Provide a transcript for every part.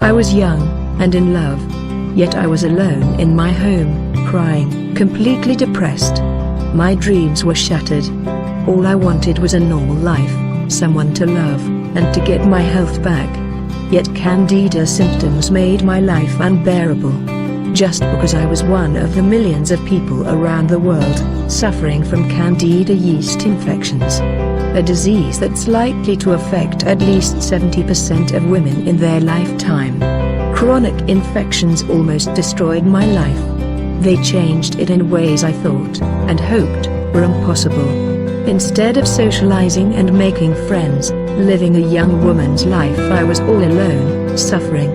I was young, and in love. Yet I was alone in my home, crying, completely depressed. My dreams were shattered. All I wanted was a normal life, someone to love, and to get my health back. Yet Candida symptoms made my life unbearable. Just because I was one of the millions of people around the world, suffering from Candida yeast infections. A disease that's likely to affect at least 70% of women in their lifetime. Chronic infections almost destroyed my life. They changed it in ways I thought, and hoped, were impossible. Instead of socializing and making friends, living a young woman's life, I was all alone, suffering.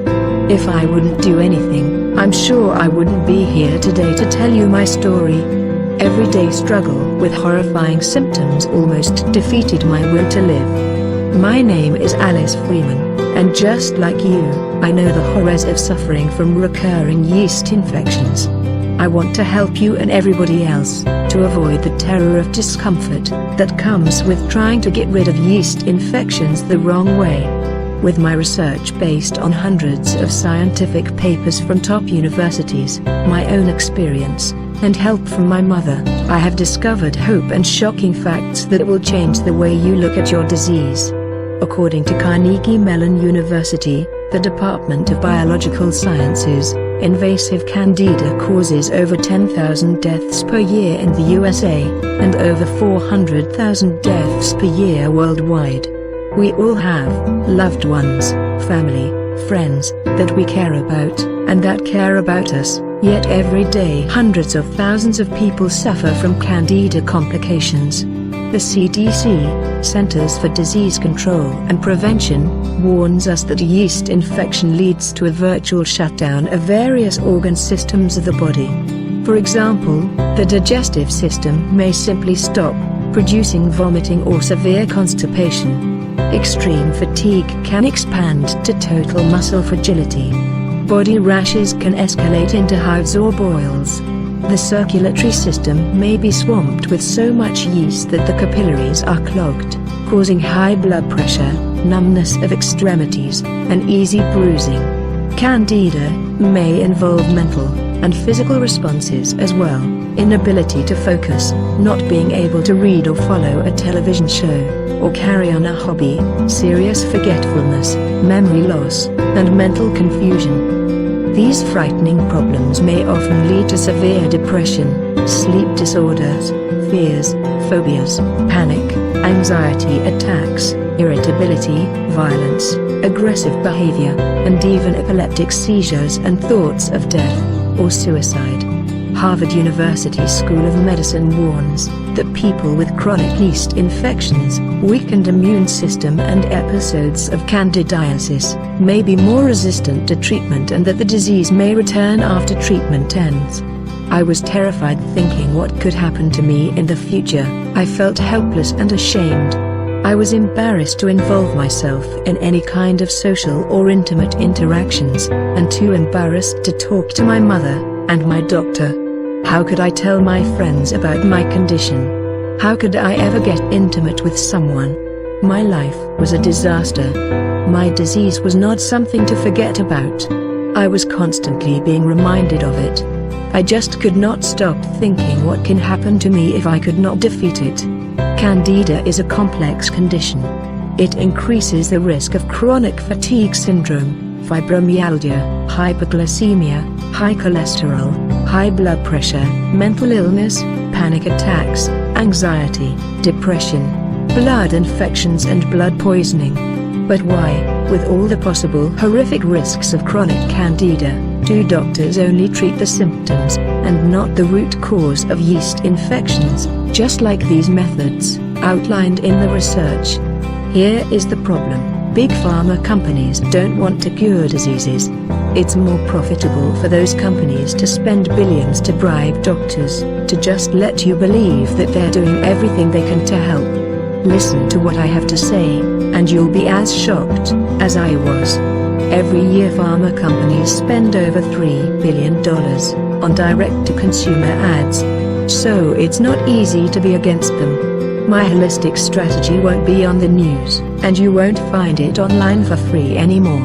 If I wouldn't do anything, I'm sure I wouldn't be here today to tell you my story. Everyday struggle with horrifying symptoms almost defeated my will to live. My name is Alice Freeman, and just like you, I know the horrors of suffering from recurring yeast infections. I want to help you and everybody else to avoid the terror of discomfort that comes with trying to get rid of yeast infections the wrong way. With my research based on hundreds of scientific papers from top universities, my own experience, and help from my mother, I have discovered hope and shocking facts that will change the way you look at your disease. According to Carnegie Mellon University, the Department of Biological Sciences, invasive Candida causes over 10,000 deaths per year in the USA, and over 400,000 deaths per year worldwide. We all have loved ones, family, friends, that we care about, and that care about us, yet every day hundreds of thousands of people suffer from Candida complications. The CDC, Centers for Disease Control and Prevention, warns us that yeast infection leads to a virtual shutdown of various organ systems of the body. For example, the digestive system may simply stop producing vomiting or severe constipation. Extreme fatigue can expand to total muscle fragility. Body rashes can escalate into hives or boils. The circulatory system may be swamped with so much yeast that the capillaries are clogged, causing high blood pressure, numbness of extremities, and easy bruising. Candida may involve mental and physical responses as well: inability to focus, not being able to read or follow a television show, or carry on a hobby, serious forgetfulness, memory loss, and mental confusion. These frightening problems may often lead to severe depression, sleep disorders, fears, phobias, panic, anxiety attacks, irritability, violence, aggressive behavior, and even epileptic seizures and thoughts of death or suicide. Harvard University School of Medicine warns that people with chronic yeast infections, weakened immune system, and episodes of candidiasis may be more resistant to treatment, and that the disease may return after treatment ends. I was terrified thinking what could happen to me in the future. I felt helpless and ashamed. I was embarrassed to involve myself in any kind of social or intimate interactions, and too embarrassed to talk to my mother and my doctor. How could I tell my friends about my condition? How could I ever get intimate with someone? My life was a disaster. My disease was not something to forget about. I was constantly being reminded of it. I just could not stop thinking what can happen to me if I could not defeat it. Candida is a complex condition. It increases the risk of chronic fatigue syndrome, fibromyalgia, hyperglycemia, high cholesterol, high blood pressure, mental illness, panic attacks, anxiety, depression, blood infections, and blood poisoning. But why, with all the possible horrific risks of chronic Candida, do doctors only treat the symptoms, and not the root cause of yeast infections, just like these methods outlined in the research? Here is the problem. Big pharma companies don't want to cure diseases. It's more profitable for those companies to spend billions to bribe doctors to just let you believe that they're doing everything they can to help. Listen to what I have to say, and you'll be as shocked as I was. Every year pharma companies spend over $3 billion on direct-to-consumer ads. So it's not easy to be against them. My holistic strategy won't be on the news, and you won't find it online for free anymore.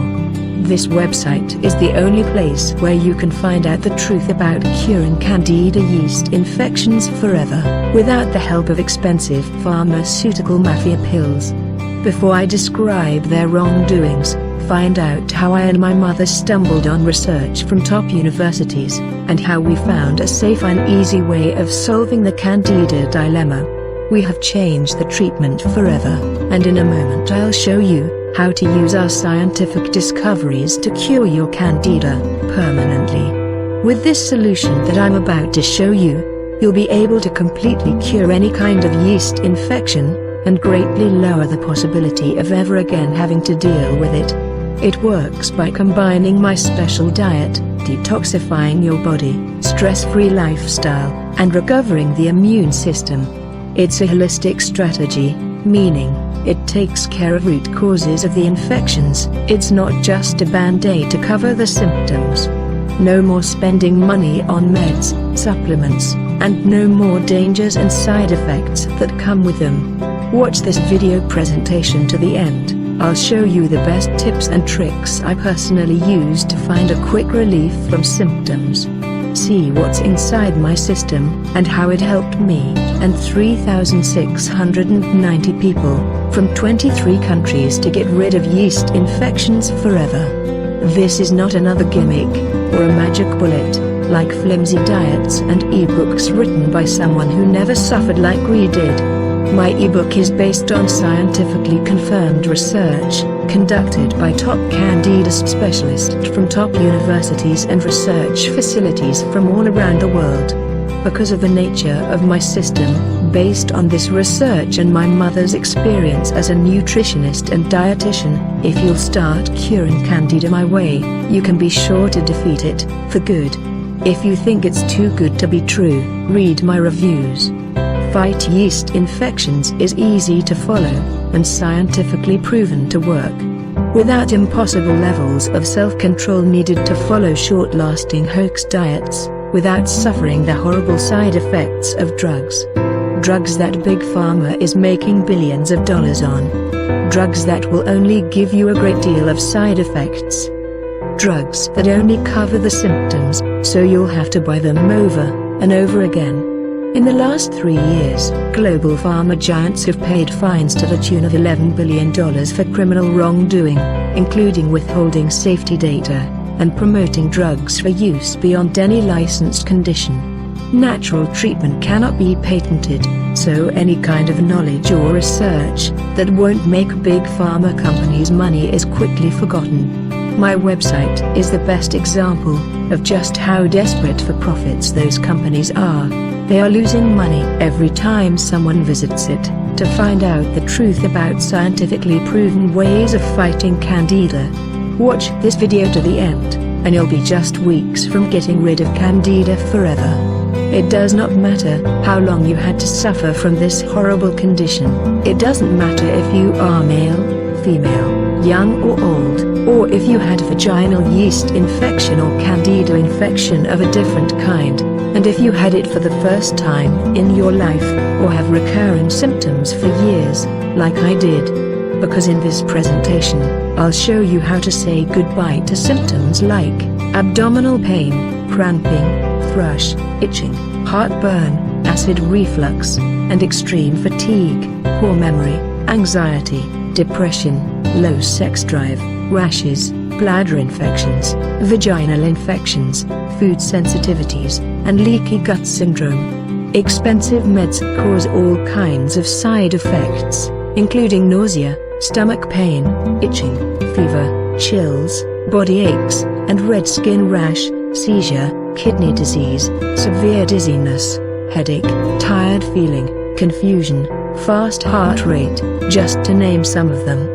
This website is the only place where you can find out the truth about curing Candida yeast infections forever, without the help of expensive pharmaceutical mafia pills. Before I describe their wrongdoings, find out how I and my mother stumbled on research from top universities, and how we found a safe and easy way of solving the Candida dilemma. We have changed the treatment forever, and in a moment I'll show you how to use our scientific discoveries to cure your Candida permanently. With this solution that I'm about to show you, you'll be able to completely cure any kind of yeast infection, and greatly lower the possibility of ever again having to deal with it. It works by combining my special diet, detoxifying your body, stress-free lifestyle, and recovering the immune system. It's a holistic strategy, meaning it takes care of root causes of the infections. It's not just a band-aid to cover the symptoms. No more spending money on meds, supplements, and no more dangers and side effects that come with them. Watch this video presentation to the end. I'll show you the best tips and tricks I personally use to find a quick relief from symptoms. See what's inside my system, and how it helped me, and 3,690 people, from 23 countries to get rid of yeast infections forever. This is not another gimmick, or a magic bullet, like flimsy diets and ebooks written by someone who never suffered like we did. My ebook is based on scientifically confirmed research, conducted by top Candida specialists from top universities and research facilities from all around the world. Because of the nature of my system, based on this research and my mother's experience as a nutritionist and dietitian, if you'll start curing Candida my way, you can be sure to defeat it, for good. If you think it's too good to be true, read my reviews. Fight yeast infections is easy to follow, and scientifically proven to work. Without impossible levels of self-control needed to follow short-lasting hoax diets, without suffering the horrible side effects of drugs. Drugs that Big Pharma is making billions of dollars on. Drugs that will only give you a great deal of side effects. Drugs that only cover the symptoms, so you'll have to buy them over and over again. In the last 3 years, global pharma giants have paid fines to the tune of $11 billion for criminal wrongdoing, including withholding safety data, and promoting drugs for use beyond any licensed condition. Natural treatment cannot be patented, so any kind of knowledge or research that won't make big pharma companies money is quickly forgotten. My website is the best example of just how desperate for profits those companies are. They are losing money every time someone visits it, to find out the truth about scientifically proven ways of fighting Candida. Watch this video to the end, and you'll be just weeks from getting rid of Candida forever. It does not matter how long you had to suffer from this horrible condition. It doesn't matter if you are male, female, young or old, or if you had vaginal yeast infection or Candida infection of a different kind, and if you had it for the first time in your life, or have recurring symptoms for years, like I did. Because in this presentation, I'll show you how to say goodbye to symptoms like abdominal pain, cramping, thrush, itching, heartburn, acid reflux, and extreme fatigue, poor memory, anxiety, depression, low sex drive, rashes, bladder infections, vaginal infections, food sensitivities, and leaky gut syndrome. Expensive meds cause all kinds of side effects, including nausea, stomach pain, itching, fever, chills, body aches, and red skin rash, seizure, kidney disease, severe dizziness, headache, tired feeling, confusion, fast heart rate, just to name some of them.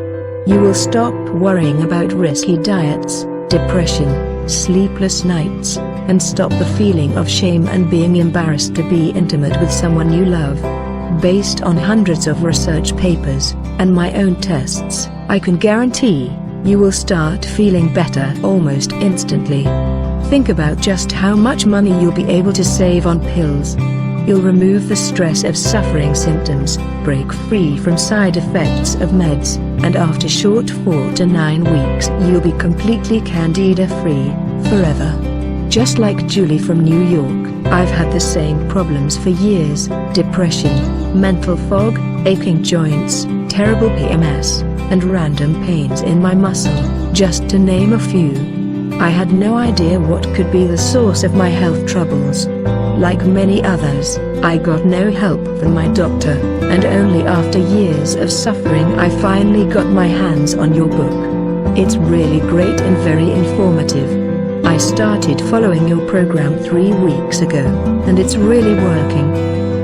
You will stop worrying about risky diets, depression, sleepless nights, and stop the feeling of shame and being embarrassed to be intimate with someone you love. Based on hundreds of research papers, and my own tests, I can guarantee you will start feeling better almost instantly. Think about just how much money you'll be able to save on pills. You'll remove the stress of suffering symptoms, break free from side effects of meds, and after short 4 to 9 weeks you'll be completely candida-free, forever. Just like Julie from New York, I've had the same problems for years: depression, mental fog, aching joints, terrible PMS, and random pains in my muscle, just to name a few. I had no idea what could be the source of my health troubles. Like many others, I got no help from my doctor, and only after years of suffering I finally got my hands on your book. It's really great and very informative. I started following your program 3 weeks ago, and it's really working.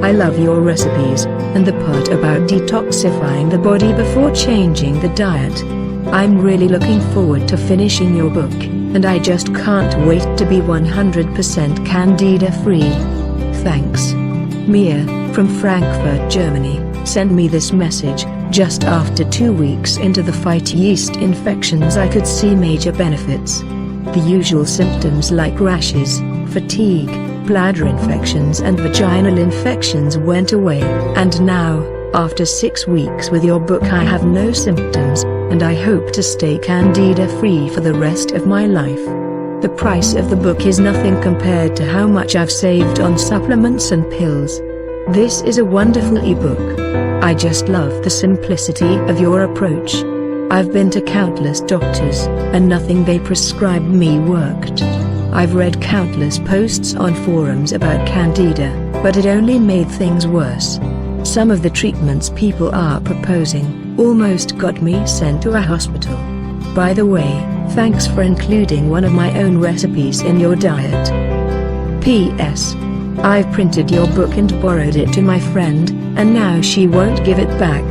I love your recipes, and the part about detoxifying the body before changing the diet. I'm really looking forward to finishing your book, and I just can't wait to be 100% candida-free. Thanks. Mia, from Frankfurt, Germany, sent me this message. Just after 2 weeks into the fight yeast infections I could see major benefits. The usual symptoms like rashes, fatigue, bladder infections and vaginal infections went away, and now, after 6 weeks with your book I have no symptoms, and I hope to stay candida-free for the rest of my life. The price of the book is nothing compared to how much I've saved on supplements and pills. This is a wonderful ebook. I just love the simplicity of your approach. I've been to countless doctors, and nothing they prescribed me worked. I've read countless posts on forums about candida, but it only made things worse. Some of the treatments people are proposing almost got me sent to a hospital. By the way, thanks for including one of my own recipes in your diet. P.S. I've printed your book and borrowed it to my friend, and now she won't give it back.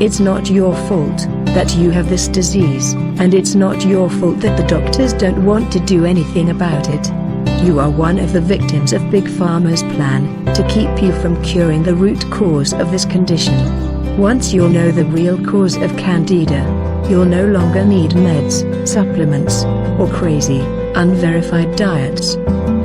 It's not your fault that you have this disease, and it's not your fault that the doctors don't want to do anything about it. You are one of the victims of Big Pharma's plan to keep you from curing the root cause of this condition. Once you'll know the real cause of candida, you'll no longer need meds, supplements, or crazy, unverified diets.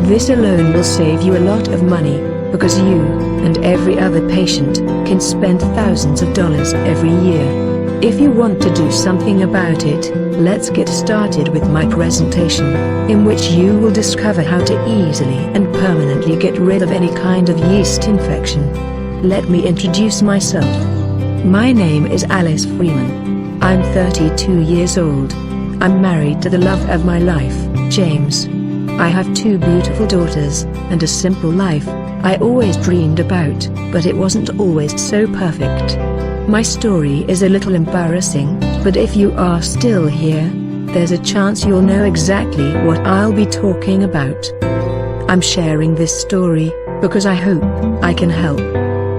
This alone will save you a lot of money, because you, and every other patient, can spend thousands of dollars every year. If you want to do something about it, let's get started with my presentation, in which you will discover how to easily and permanently get rid of any kind of yeast infection. Let me introduce myself. My name is Alice Freeman. I'm 32 years old. I'm married to the love of my life, James. I have 2 beautiful daughters, and a simple life I always dreamed about, but it wasn't always so perfect. My story is a little embarrassing, but if you are still here, there's a chance you'll know exactly what I'll be talking about. I'm sharing this story because I hope I can help.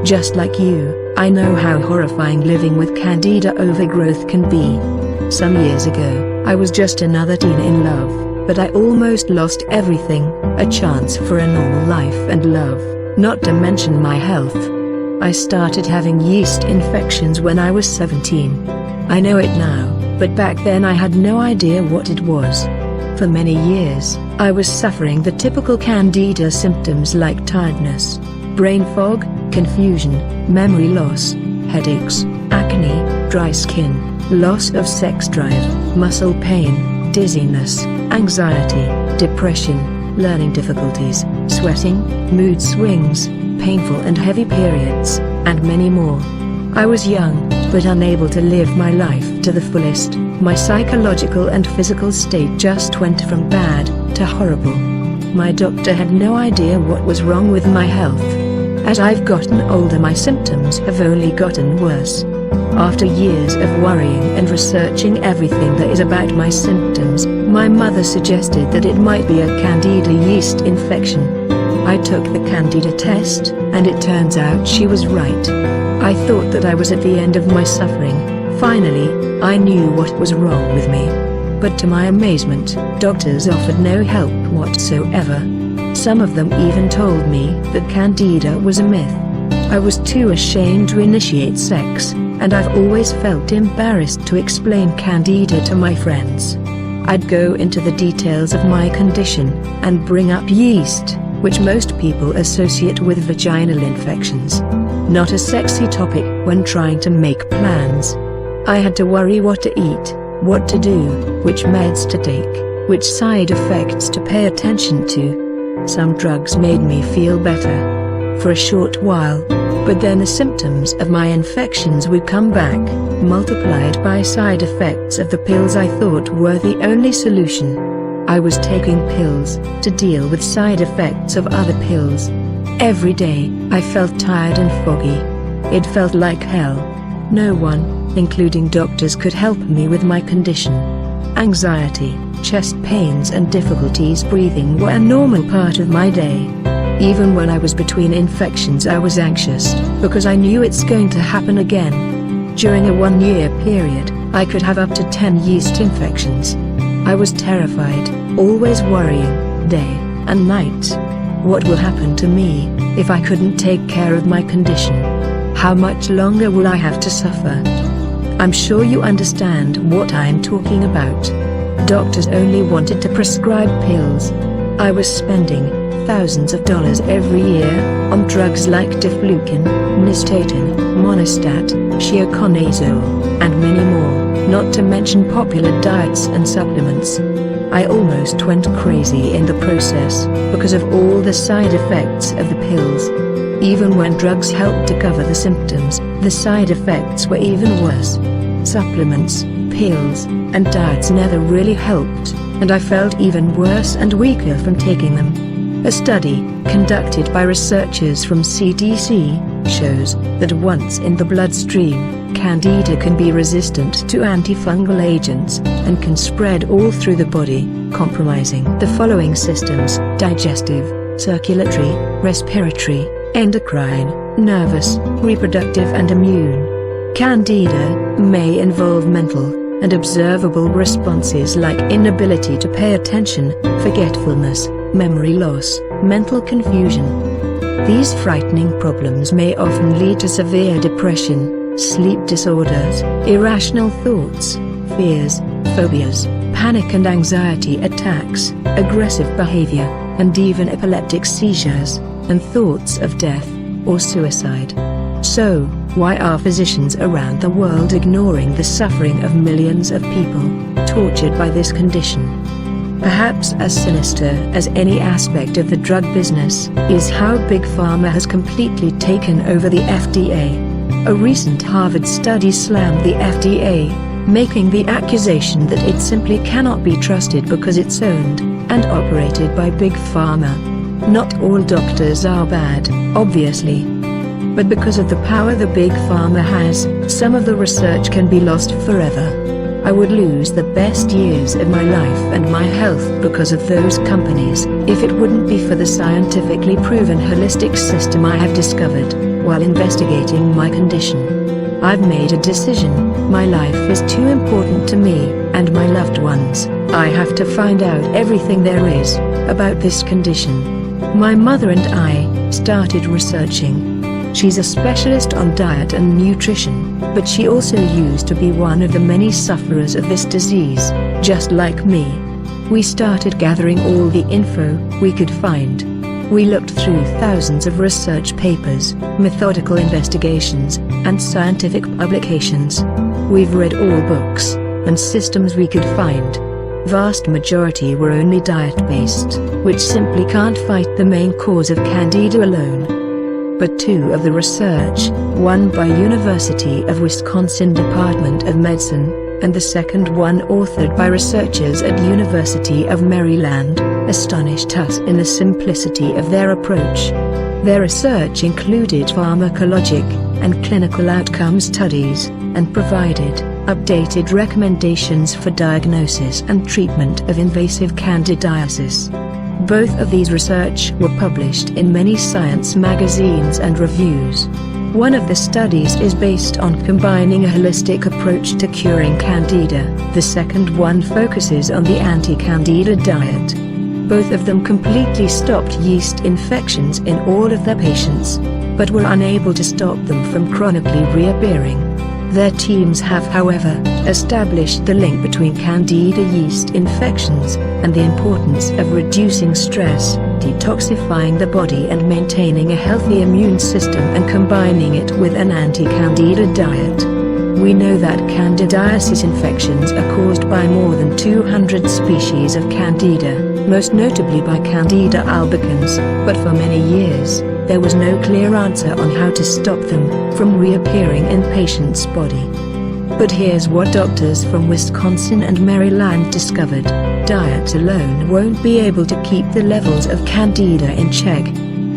Just like you, I know how horrifying living with candida overgrowth can be. Some years ago, I was just another teen in love, but I almost lost everything: a chance for a normal life and love, not to mention my health. I started having yeast infections when I was 17. I know it now, but back then I had no idea what it was. For many years, I was suffering the typical candida symptoms like tiredness, brain fog, confusion, memory loss, headaches, acne, dry skin, loss of sex drive, muscle pain, dizziness, anxiety, depression, learning difficulties, sweating, mood swings, painful and heavy periods, and many more. I was young, but unable to live my life to the fullest. My psychological and physical state just went from bad to horrible. My doctor had no idea what was wrong with my health. As I've gotten older, my symptoms have only gotten worse. After years of worrying and researching everything there is about my symptoms, my mother suggested that it might be a candida yeast infection. I took the candida test, and it turns out she was right. I thought that I was at the end of my suffering. Finally, I knew what was wrong with me. But to my amazement, doctors offered no help whatsoever. Some of them even told me that candida was a myth. I was too ashamed to initiate sex, and I've always felt embarrassed to explain candida to my friends. I'd go into the details of my condition, and bring up yeast, which most people associate with vaginal infections. Not a sexy topic when trying to make plans. I had to worry what to eat, what to do, which meds to take, which side effects to pay attention to. Some drugs made me feel better for a short while, but then the symptoms of my infections would come back, multiplied by side effects of the pills I thought were the only solution. I was taking pills to deal with side effects of other pills. Every day, I felt tired and foggy. It felt like hell. No one, including doctors, could help me with my condition. Anxiety, chest pains and difficulties breathing were a normal part of my day. Even when I was between infections, I was anxious, because I knew it's going to happen again. During a 1-year period, I could have up to 10 yeast infections. I was terrified, always worrying, day and night. What will happen to me if I couldn't take care of my condition? How much longer will I have to suffer? I'm sure you understand what I'm talking about. Doctors only wanted to prescribe pills. I was spending thousands of dollars every year on drugs like diflucan, nystatin, monostat, chioconazole, and many more, not to mention popular diets and supplements. I almost went crazy in the process because of all the side effects of the pills. Even when drugs helped to cover the symptoms, the side effects were even worse. Supplements, pills, and diets never really helped, and I felt even worse and weaker from taking them. A study, conducted by researchers from CDC, shows that once in the bloodstream, Candida can be resistant to antifungal agents, and can spread all through the body, compromising the following systems: digestive, circulatory, respiratory, endocrine, nervous, reproductive and immune. Candida may involve mental and observable responses like inability to pay attention, forgetfulness, memory loss, mental confusion. These frightening problems may often lead to severe depression, sleep disorders, irrational thoughts, fears, phobias, panic and anxiety attacks, aggressive behavior, and even epileptic seizures, and thoughts of death or suicide. So, why are physicians around the world ignoring the suffering of millions of people tortured by this condition? Perhaps as sinister as any aspect of the drug business is how Big Pharma has completely taken over the FDA. A recent Harvard study slammed the FDA, making the accusation that it simply cannot be trusted because it's owned and operated by Big Pharma. Not all doctors are bad, obviously. But because of the power the Big Pharma has, some of the research can be lost forever. I would lose the best years of my life and my health because of those companies, if it wouldn't be for the scientifically proven holistic system I have discovered while investigating my condition. I've made a decision. My life is too important to me and my loved ones. I have to find out everything there is about this condition. My mother and I started researching. She's a specialist on diet and nutrition, but she also used to be one of the many sufferers of this disease, just like me. We started gathering all the info we could find. We looked through thousands of research papers, methodical investigations, and scientific publications. We've read all books and systems we could find. Vast majority were only diet-based, which simply can't fight the main cause of Candida alone. But two of the research, one by University of Wisconsin Department of Medicine, and the second one authored by researchers at University of Maryland, astonished us in the simplicity of their approach. Their research included pharmacologic and clinical outcome studies, and provided updated recommendations for diagnosis and treatment of invasive candidiasis. Both of these research were published in many science magazines and reviews. One of the studies is based on combining a holistic approach to curing Candida. The second one focuses on the anti-Candida diet. Both of them completely stopped yeast infections in all of their patients, but were unable to stop them from chronically reappearing. Their teams have, however, established the link between Candida yeast infections and the importance of reducing stress, detoxifying the body and maintaining a healthy immune system and combining it with an anti-candida diet. We know that candidiasis infections are caused by more than 200 species of candida, most notably by Candida albicans, but for many years, there was no clear answer on how to stop them from reappearing in patients' body. But here's what doctors from Wisconsin and Maryland discovered: diet alone won't be able to keep the levels of candida in check.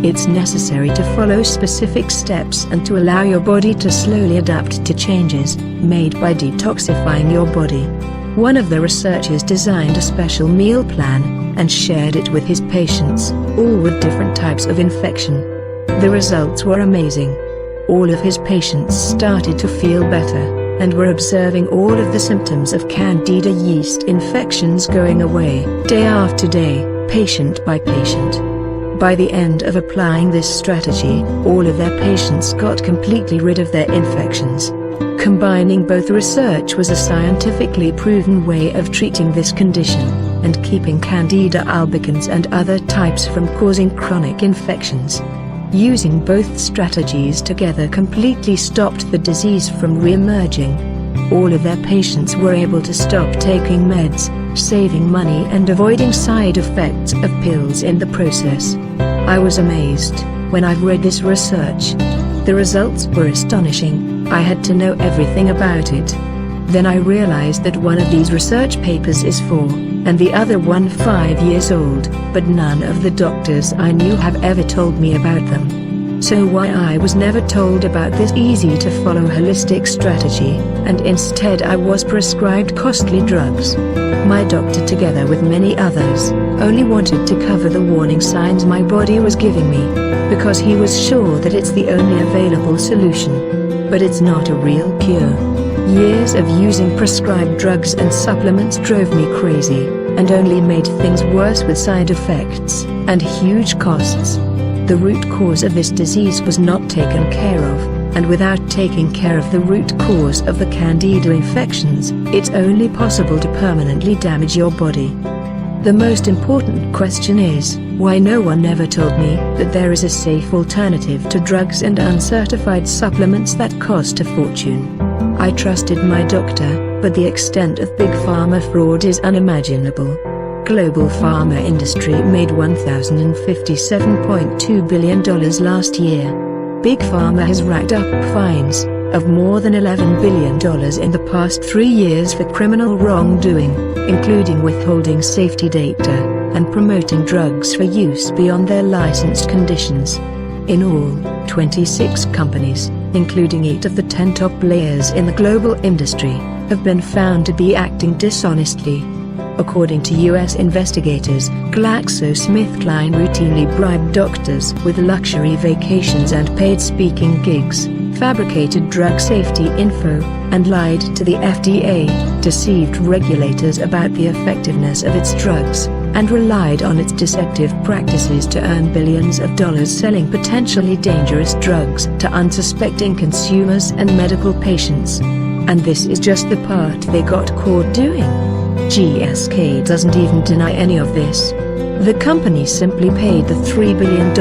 It's necessary to follow specific steps and to allow your body to slowly adapt to changes made by detoxifying your body. One of the researchers designed a special meal plan and shared it with his patients, all with different types of infection. The results were amazing. All of his patients started to feel better, and were observing all of the symptoms of candida yeast infections going away, day after day, patient by patient. By the end of applying this strategy, all of their patients got completely rid of their infections. Combining both research was a scientifically proven way of treating this condition, and keeping Candida albicans and other types from causing chronic infections. Using both strategies together completely stopped the disease from re-emerging. All of their patients were able to stop taking meds, saving money and avoiding side effects of pills in the process. I was amazed when I've read this research. The results were astonishing. I had to know everything about it. Then I realized that one of these research papers is 4, and the other one 5 years old, but none of the doctors I knew have ever told me about them. So why I was never told about this easy-to-follow holistic strategy, and instead I was prescribed costly drugs. My doctor, together with many others, only wanted to cover the warning signs my body was giving me, because he was sure that it's the only available solution. But it's not a real cure. Years of using prescribed drugs and supplements drove me crazy, and only made things worse with side effects and huge costs. The root cause of this disease was not taken care of, and without taking care of the root cause of the candida infections, it's only possible to permanently damage your body. The most important question is, why no one ever told me that there is a safe alternative to drugs and uncertified supplements that cost a fortune? I trusted my doctor, but the extent of big pharma fraud is unimaginable. Global pharma industry made $1,057.2 billion last year. Big pharma has racked up fines of more than $11 billion in the past 3 years for criminal wrongdoing, including withholding safety data and promoting drugs for use beyond their licensed conditions. In all, 26 companies, including 8 of the 10 top players in the global industry, have been found to be acting dishonestly. According to U.S. investigators, GlaxoSmithKline routinely bribed doctors with luxury vacations and paid speaking gigs, fabricated drug safety info, and lied to the FDA, deceived regulators about the effectiveness of its drugs, and relied on its deceptive practices to earn billions of dollars selling potentially dangerous drugs to unsuspecting consumers and medical patients. And this is just the part they got caught doing. GSK doesn't even deny any of this. The company simply paid the $3 billion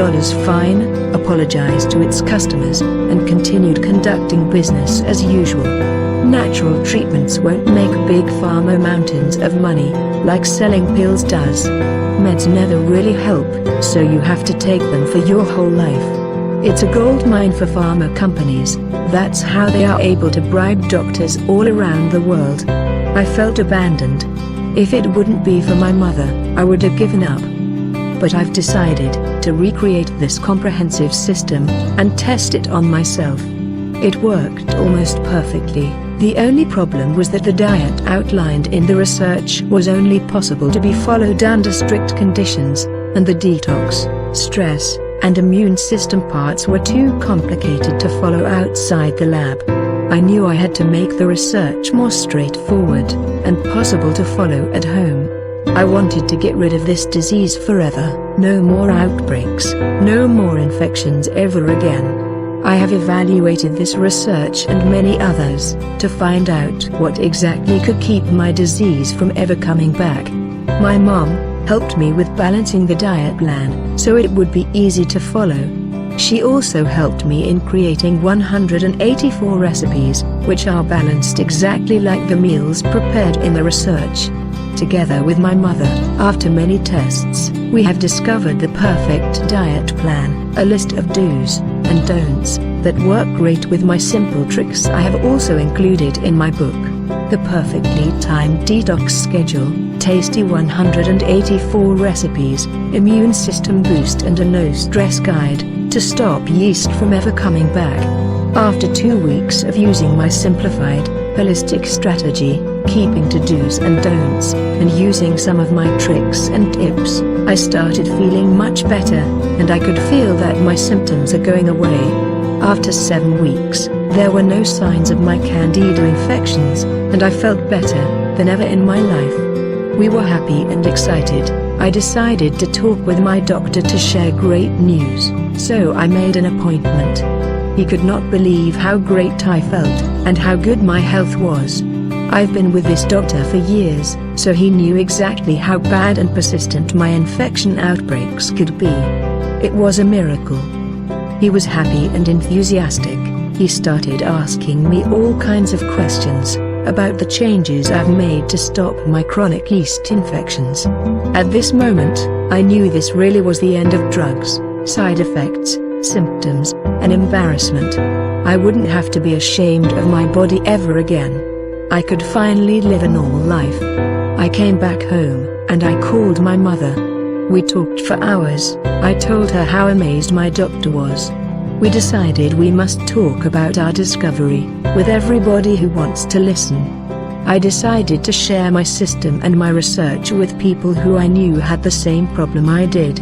fine, apologized to its customers, and continued conducting business as usual. Natural treatments won't make big pharma mountains of money, like selling pills does. Meds never really help, so you have to take them for your whole life. It's a gold mine for pharma companies. That's how they are able to bribe doctors all around the world. I felt abandoned. If it wouldn't be for my mother, I would have given up. But I've decided to recreate this comprehensive system and test it on myself. It worked almost perfectly. The only problem was that the diet outlined in the research was only possible to be followed under strict conditions, and the detox, stress, and immune system parts were too complicated to follow outside the lab. I knew I had to make the research more straightforward and possible to follow at home. I wanted to get rid of this disease forever. No more outbreaks, no more infections ever again. I have evaluated this research and many others to find out what exactly could keep my disease from ever coming back. My mom helped me with balancing the diet plan so it would be easy to follow. She also helped me in creating 184 recipes, which are balanced exactly like the meals prepared in the research. Together with my mother, after many tests, we have discovered the perfect diet plan, a list of do's and don'ts that work great with my simple tricks I have also included in my book. The perfectly timed detox schedule, tasty 184 recipes, immune system boost and a no-stress guide to stop yeast from ever coming back. After 2 weeks of using my simplified, holistic strategy, keeping to-dos and don'ts, and using some of my tricks and tips, I started feeling much better, and I could feel that my symptoms are going away. After 7 weeks, there were no signs of my candida infections, and I felt better than ever in my life. We were happy and excited. I decided to talk with my doctor to share great news, so I made an appointment. He could not believe how great I felt, and how good my health was. I've been with this doctor for years, so he knew exactly how bad and persistent my infection outbreaks could be. It was a miracle. He was happy and enthusiastic. He started asking me all kinds of questions about the changes I've made to stop my chronic yeast infections. At this moment, I knew this really was the end of drugs, side effects, symptoms, and embarrassment. I wouldn't have to be ashamed of my body ever again. I could finally live a normal life. I came back home, and I called my mother. We talked for hours. I told her how amazed my doctor was. We decided we must talk about our discovery with everybody who wants to listen. I decided to share my system and my research with people who I knew had the same problem I did.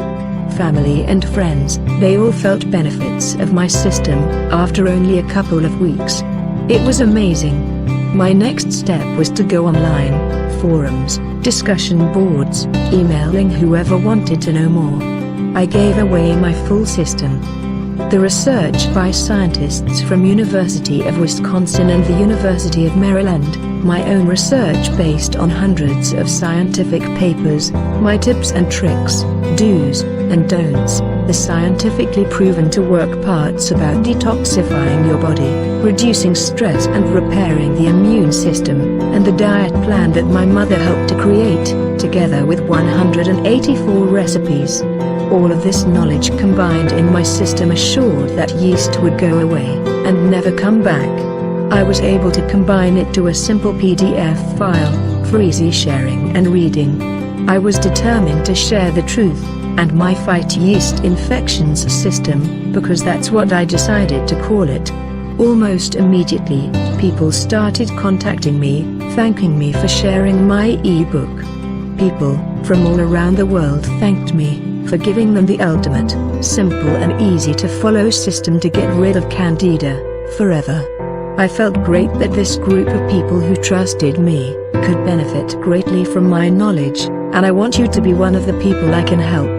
Family and friends, they all felt benefits of my system after only a couple of weeks. It was amazing. My next step was to go online, forums, discussion boards, emailing whoever wanted to know more. I gave away my full system. The research by scientists from University of Wisconsin and the University of Maryland, my own research based on hundreds of scientific papers, my tips and tricks, do's and don'ts, the scientifically proven to work parts about detoxifying your body, reducing stress and repairing the immune system, and the diet plan that my mother helped to create, together with 184 recipes. All of this knowledge combined in my system assured that yeast would go away and never come back. I was able to combine it to a simple PDF file for easy sharing and reading. I was determined to share the truth and my Fight Yeast Infections system, because that's what I decided to call it. Almost immediately, people started contacting me, thanking me for sharing my ebook. People from all around the world thanked me for giving them the ultimate, simple and easy to follow system to get rid of candida forever. I felt great that this group of people who trusted me could benefit greatly from my knowledge, and I want you to be one of the people I can help.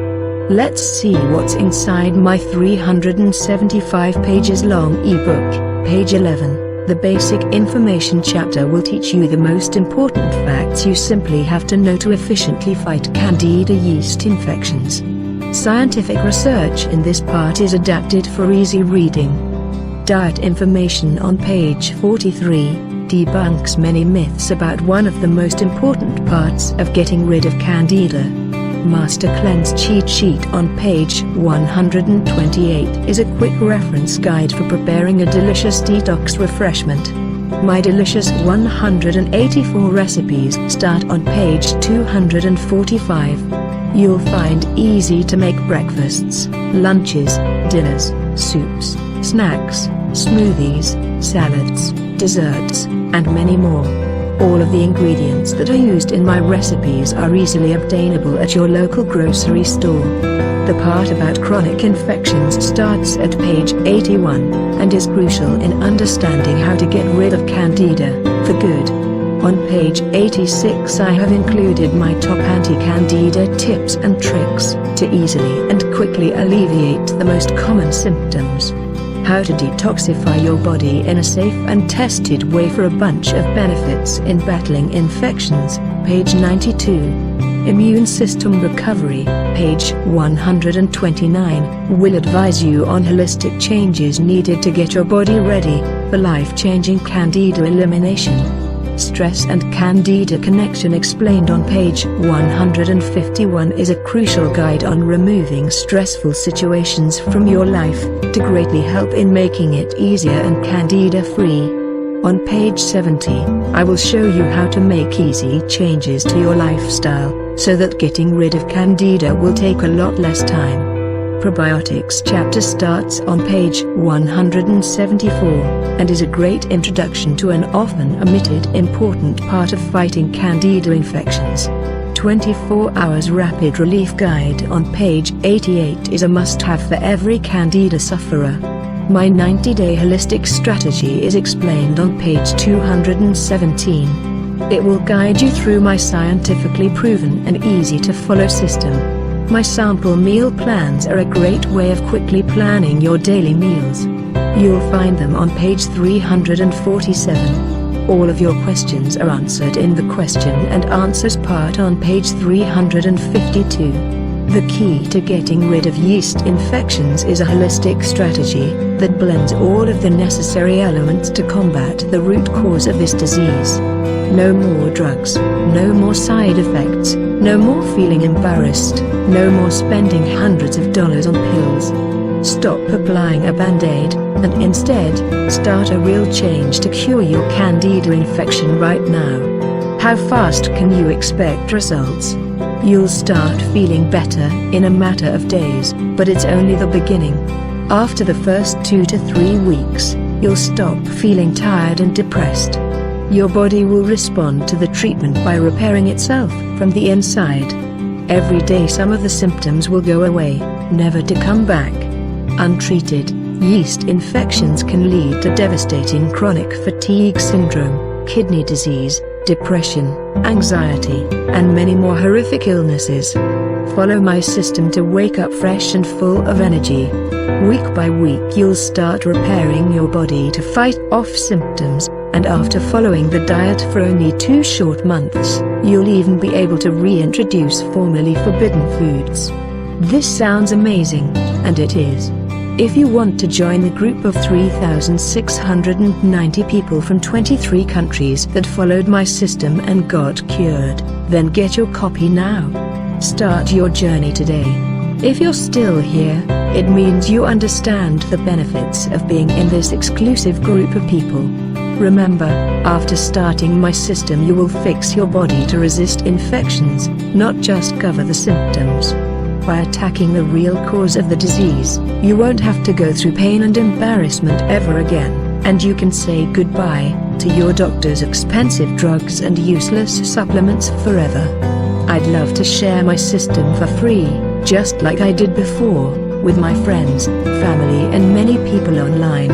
Let's see what's inside my 375 pages long ebook. Page 11. The basic information chapter will teach you the most important facts you simply have to know to efficiently fight candida yeast infections. Scientific research in this part is adapted for easy reading. Diet information on page 43 debunks many myths about one of the most important parts of getting rid of candida. Master Cleanse cheat sheet on page 128 is a quick reference guide for preparing a delicious detox refreshment. My delicious 184 recipes start on page 245. You'll find easy to make breakfasts, lunches, dinners, soups, snacks, smoothies, salads, desserts, and many more. All of the ingredients that are used in my recipes are easily obtainable at your local grocery store. The part about chronic infections starts at page 81, and is crucial in understanding how to get rid of candida for good. On page 86 I have included my top anti-candida tips and tricks to easily and quickly alleviate the most common symptoms. How to detoxify your body in a safe and tested way for a bunch of benefits in battling infections, page 92. Immune System Recovery, page 129, will advise you on holistic changes needed to get your body ready for life-changing Candida elimination. Stress and Candida connection explained on page 151 is a crucial guide on removing stressful situations from your life, to greatly help in making it easier and Candida-free. On page 70, I will show you how to make easy changes to your lifestyle, so that getting rid of Candida will take a lot less time. Probiotics chapter starts on page 174, and is a great introduction to an often omitted important part of fighting Candida infections. 24 Hours Rapid Relief Guide on page 88 is a must-have for every Candida sufferer. My 90-day holistic strategy is explained on page 217. It will guide you through my scientifically proven and easy-to-follow system. My sample meal plans are a great way of quickly planning your daily meals. You'll find them on page 347. All of your questions are answered in the question and answers part on page 352. The key to getting rid of yeast infections is a holistic strategy that blends all of the necessary elements to combat the root cause of this disease. No more drugs, no more side effects, no more feeling embarrassed, no more spending hundreds of dollars on pills. Stop applying a band-aid, and instead, start a real change to cure your Candida infection right now. How fast can you expect results? You'll start feeling better in a matter of days, but it's only the beginning. After the first 2 to 3 weeks, you'll stop feeling tired and depressed. Your body will respond to the treatment by repairing itself from the inside. Every day some of the symptoms will go away, never to come back. Untreated, yeast infections can lead to devastating chronic fatigue syndrome, kidney disease, depression, anxiety, and many more horrific illnesses. Follow my system to wake up fresh and full of energy. Week by week you'll start repairing your body to fight off symptoms, and after following the diet for only 2 short months, you'll even be able to reintroduce formerly forbidden foods. This sounds amazing, and it is. If you want to join the group of 3,690 people from 23 countries that followed my system and got cured, then get your copy now. Start your journey today. If you're still here, it means you understand the benefits of being in this exclusive group of people. Remember, after starting my system you will fix your body to resist infections, not just cover the symptoms. By attacking the real cause of the disease, you won't have to go through pain and embarrassment ever again, and you can say goodbye to your doctor's expensive drugs and useless supplements forever. I'd love to share my system for free, just like I did before, with my friends, family and many people online.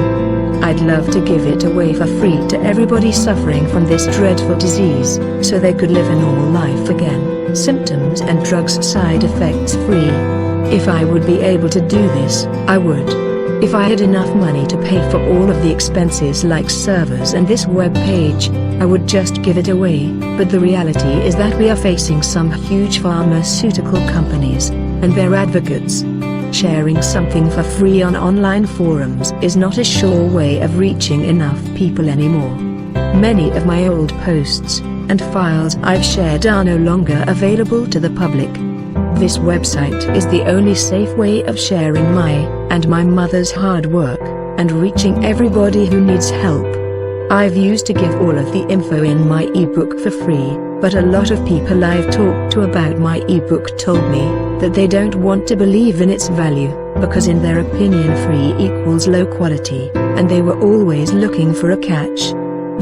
I'd love to give it away for free to everybody suffering from this dreadful disease, so they could live a normal life again, symptoms and drugs side effects free. If I would be able to do this, I would. If I had enough money to pay for all of the expenses like servers and this web page, I would just give it away, but the reality is that we are facing some huge pharmaceutical companies, and their advocates. Sharing something for free on online forums is not a sure way of reaching enough people anymore. Many of my old posts and files I've shared are no longer available to the public. This website is the only safe way of sharing my and my mother's hard work, and reaching everybody who needs help. I've used to give all of the info in my ebook for free, but a lot of people I've talked to about my ebook told me that they don't want to believe in its value, because in their opinion free equals low quality, and they were always looking for a catch.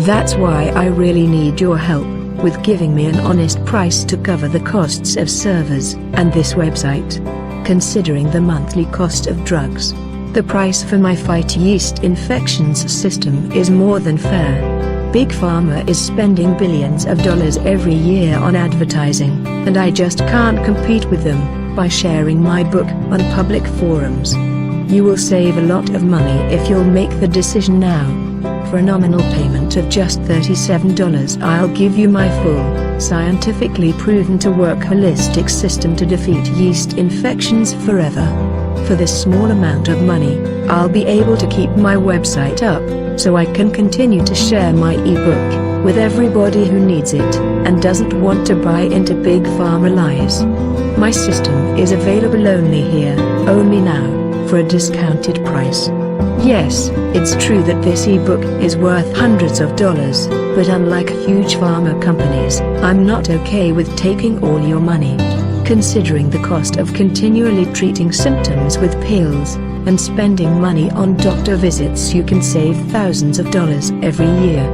That's why I really need your help with giving me an honest price to cover the costs of servers and this website. Considering the monthly cost of drugs, the price for my Fight Yeast Infections system is more than fair. Big Pharma is spending billions of dollars every year on advertising, and I just can't compete with them by sharing my book on public forums. You will save a lot of money if you'll make the decision now. For a nominal payment of just $37, I'll give you my full scientifically proven to work holistic system to defeat yeast infections forever. For this small amount of money, I'll be able to keep my website up, so I can continue to share my ebook with everybody who needs it and doesn't want to buy into big pharma lies. My system is available only here, only now, for a discounted price. Yes, it's true that this ebook is worth hundreds of dollars, but unlike huge pharma companies, I'm not okay with taking all your money. Considering the cost of continually treating symptoms with pills, and spending money on doctor visits, you can save thousands of dollars every year.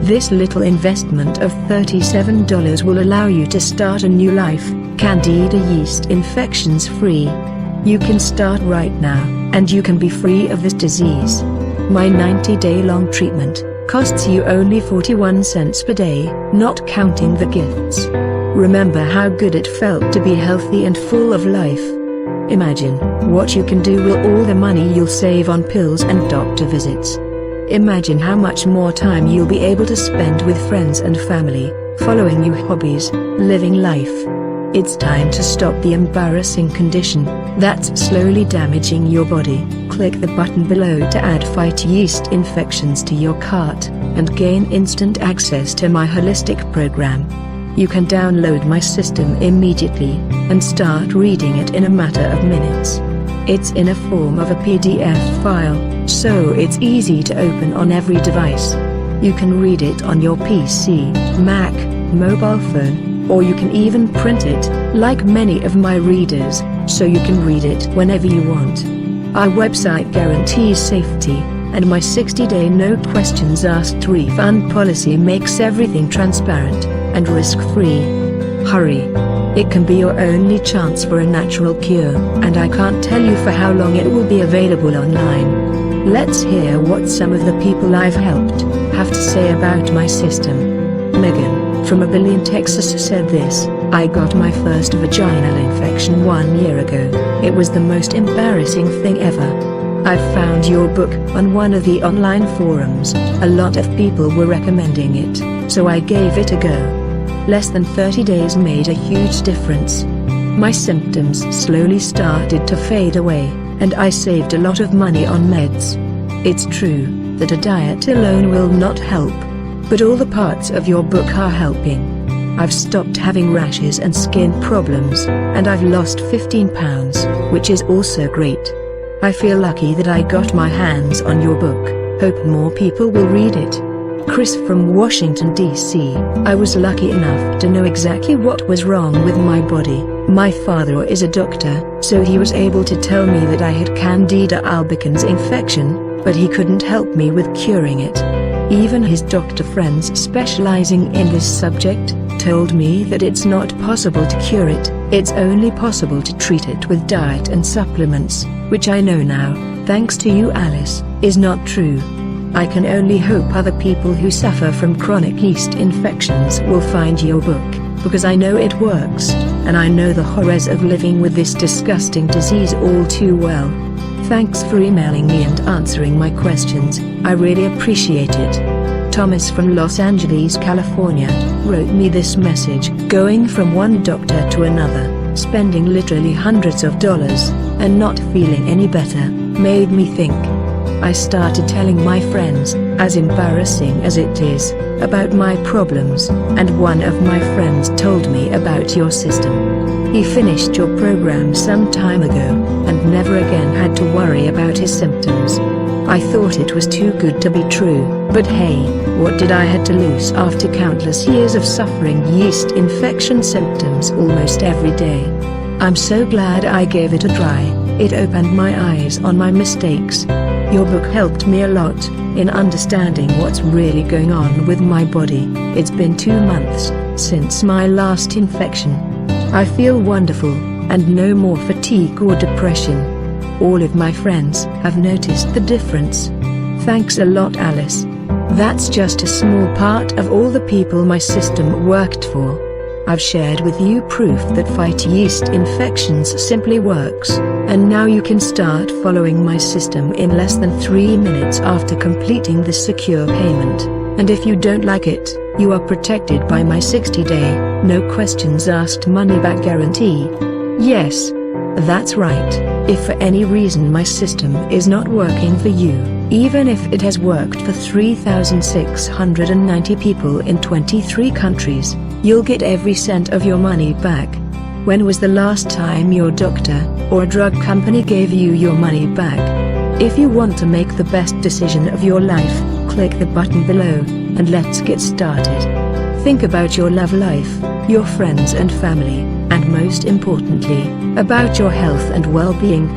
This little investment of $37 will allow you to start a new life, Candida yeast infections free. You can start right now, and you can be free of this disease. My 90-day-long treatment costs you only 41 cents per day, not counting the gifts. Remember how good it felt to be healthy and full of life. Imagine what you can do with all the money you'll save on pills and doctor visits. Imagine how much more time you'll be able to spend with friends and family, following your hobbies, living life. It's time to stop the embarrassing condition that's slowly damaging your body. Click the button below to add Fight Yeast Infections to your cart, and gain instant access to my holistic program. You can download my system immediately, and start reading it in a matter of minutes. It's in a form of a PDF file, so it's easy to open on every device. You can read it on your PC, Mac, mobile phone, or you can even print it, like many of my readers, so you can read it whenever you want. Our website guarantees safety, and my 60-day no questions asked refund policy makes everything transparent and risk-free. Hurry! It can be your only chance for a natural cure, and I can't tell you for how long it will be available online. Let's hear what some of the people I've helped have to say about my system. Megan, from Abilene, Texas said this: I got my first vaginal infection 1 year ago. It was the most embarrassing thing ever. I found your book on one of the online forums. A lot of people were recommending it, so I gave it a go. Less than 30 days made a huge difference. My symptoms slowly started to fade away, and I saved a lot of money on meds. It's true that a diet alone will not help, but all the parts of your book are helping. I've stopped having rashes and skin problems, and I've lost 15 pounds, which is also great. I feel lucky that I got my hands on your book. Hope more people will read it. Chris from Washington, D.C. I was lucky enough to know exactly what was wrong with my body. My father is a doctor, so he was able to tell me that I had Candida albicans infection, but he couldn't help me with curing it. Even his doctor friends specializing in this subject told me that it's not possible to cure it, it's only possible to treat it with diet and supplements, which I know now, thanks to you Alice, is not true. I can only hope other people who suffer from chronic yeast infections will find your book, because I know it works, and I know the horrors of living with this disgusting disease all too well. Thanks for emailing me and answering my questions, I really appreciate it. Thomas from Los Angeles, California, wrote me this message: going from one doctor to another, spending literally hundreds of dollars, and not feeling any better, made me think. I started telling my friends, as embarrassing as it is, about my problems, and one of my friends told me about your system. He finished your program some time ago, and never again had to worry about his symptoms. I thought it was too good to be true, but hey, what did I had to lose after countless years of suffering yeast infection symptoms almost every day? I'm so glad I gave it a try. It opened my eyes on my mistakes. Your book helped me a lot in understanding what's really going on with my body. It's been 2 months since my last infection. I feel wonderful, and no more fatigue or depression. All of my friends have noticed the difference. Thanks a lot, Alice. That's just a small part of all the people my system worked for. I've shared with you proof that Fight Yeast Infections simply works, and now you can start following my system in less than 3 minutes after completing the secure payment. And if you don't like it, You are protected by my 60-day, no questions asked money-back guarantee. Yes, that's right. If for any reason my system is not working for you, even if it has worked for 3,690 people in 23 countries, you'll get every cent of your money back. When was the last time your doctor or a drug company gave you your money back? If you want to make the best decision of your life, click the button below, and let's get started. Think about your love life, your friends and family, and most importantly, about your health and well-being.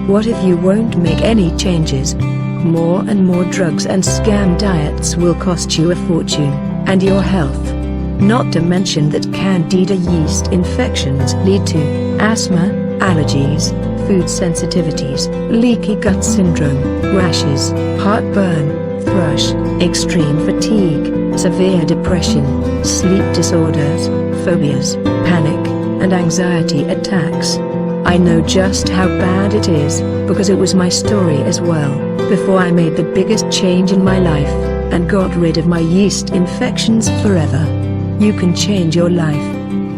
What if you won't make any changes? More and more drugs and scam diets will cost you a fortune, and your health. Not to mention that Candida yeast infections lead to asthma, allergies, food sensitivities, leaky gut syndrome, rashes, heartburn, thrush, extreme fatigue, severe depression, sleep disorders, phobias, panic, and anxiety attacks. I know just how bad it is, because it was my story as well, before I made the biggest change in my life, and got rid of my yeast infections forever. You can change your life.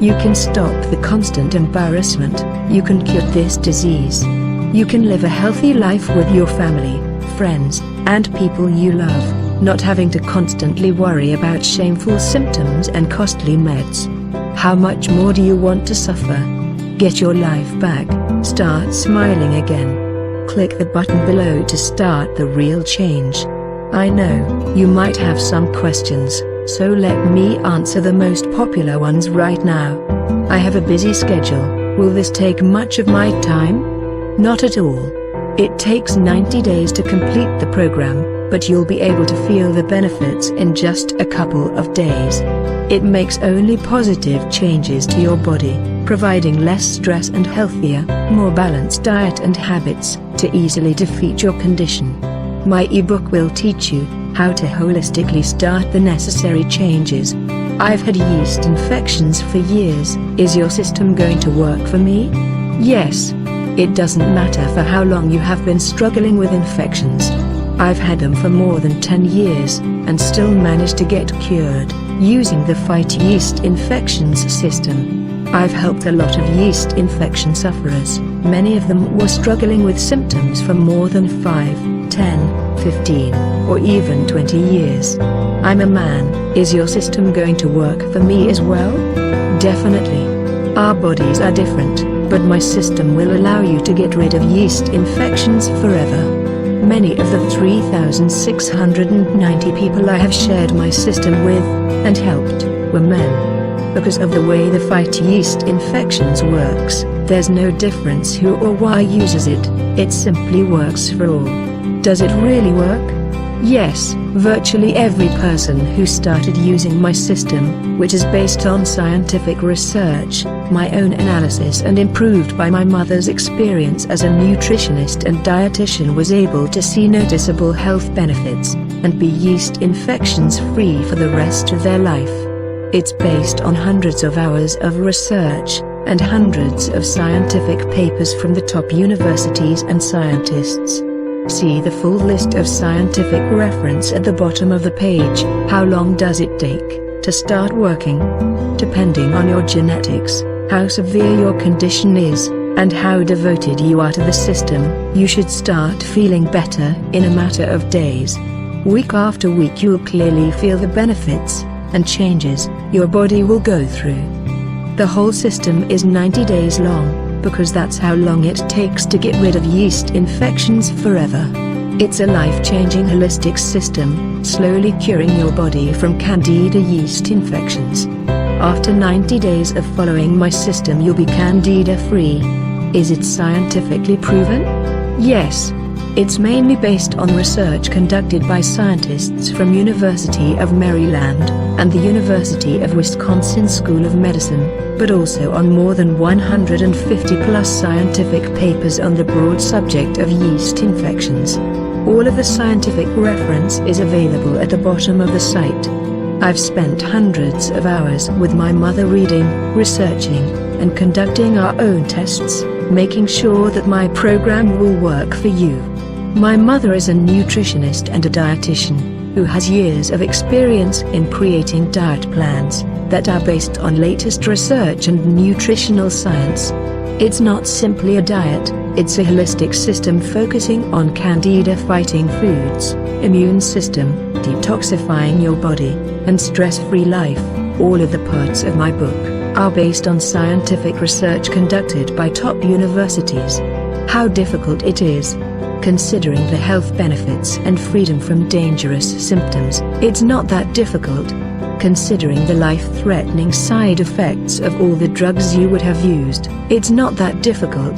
You can stop the constant embarrassment. You can cure this disease. You can live a healthy life with your family, friends, and people you love, not having to constantly worry about shameful symptoms and costly meds. How much more do you want to suffer? Get your life back. Start smiling again. Click the button below to start the real change. I know, you might have some questions, so let me answer the most popular ones right now. I have a busy schedule. Will this take much of my time? Not at all. It takes 90 days to complete the program, but you'll be able to feel the benefits in just a couple of days. It makes only positive changes to your body, providing less stress and healthier, more balanced diet and habits to easily defeat your condition. My ebook will teach you how to holistically start the necessary changes. I've had yeast infections for years. Is your system going to work for me? Yes. It doesn't matter for how long you have been struggling with infections. I've had them for more than 10 years, and still managed to get cured, using the Fight Yeast Infections system. I've helped a lot of yeast infection sufferers. Many of them were struggling with symptoms for more than 5, 10, 15, or even 20 years. I'm a man. Is your system going to work for me as well? Definitely. Our bodies are different, but my system will allow you to get rid of yeast infections forever. Many of the 3,690 people I have shared my system with, and helped, were men. Because of the way the Fight Yeast Infections works, there's no difference who or why uses it, it simply works for all. Does it really work? Yes, virtually every person who started using my system, which is based on scientific research, my own analysis and improved by my mother's experience as a nutritionist and dietitian, was able to see noticeable health benefits, and be yeast infections free for the rest of their life. It's based on hundreds of hours of research, and hundreds of scientific papers from the top universities and scientists. See the full list of scientific reference at the bottom of the page. How long does it take to start working? Depending on your genetics, how severe your condition is, and how devoted you are to the system, you should start feeling better in a matter of days. Week after week you'll clearly feel the benefits and changes your body will go through. The whole system is 90 days long, because that's how long it takes to get rid of yeast infections forever. It's a life-changing holistic system, slowly curing your body from Candida yeast infections. After 90 days of following my system you'll be Candida-free. Is it scientifically proven? Yes. It's mainly based on research conducted by scientists from University of Maryland and the University of Wisconsin School of Medicine, but also on more than 150+ scientific papers on the broad subject of yeast infections. All of the scientific reference is available at the bottom of the site. I've spent hundreds of hours with my mother reading, researching, and conducting our own tests, making sure that my program will work for you. My mother is a nutritionist and a dietitian. who has years of experience in creating diet plans that are based on latest research and nutritional science. It's not simply a diet, it's a holistic system focusing on candida-fighting foods, immune system, detoxifying your body, and stress-free life. All of the parts of my book are based on scientific research conducted by top universities. How difficult it is. Considering the health benefits and freedom from dangerous symptoms, it's not that difficult. Considering the life-threatening side effects of all the drugs you would have used, it's not that difficult.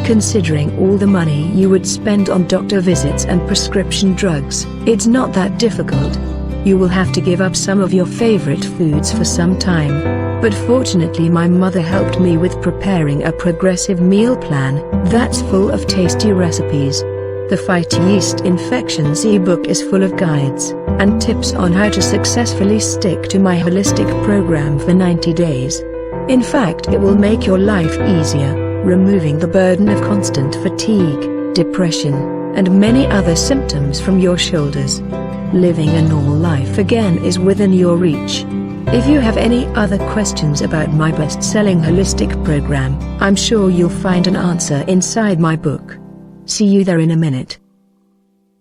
Considering all the money you would spend on doctor visits and prescription drugs, it's not that difficult. You will have to give up some of your favorite foods for some time. But fortunately my mother helped me with preparing a progressive meal plan that's full of tasty recipes. The Fight Yeast Infections ebook is full of guides and tips on how to successfully stick to my holistic program for 90 days. In fact, it will make your life easier, removing the burden of constant fatigue, depression, and many other symptoms from your shoulders. Living a normal life again is within your reach. If you have any other questions about my best-selling holistic program, I'm sure you'll find an answer inside my book. See you there in a minute.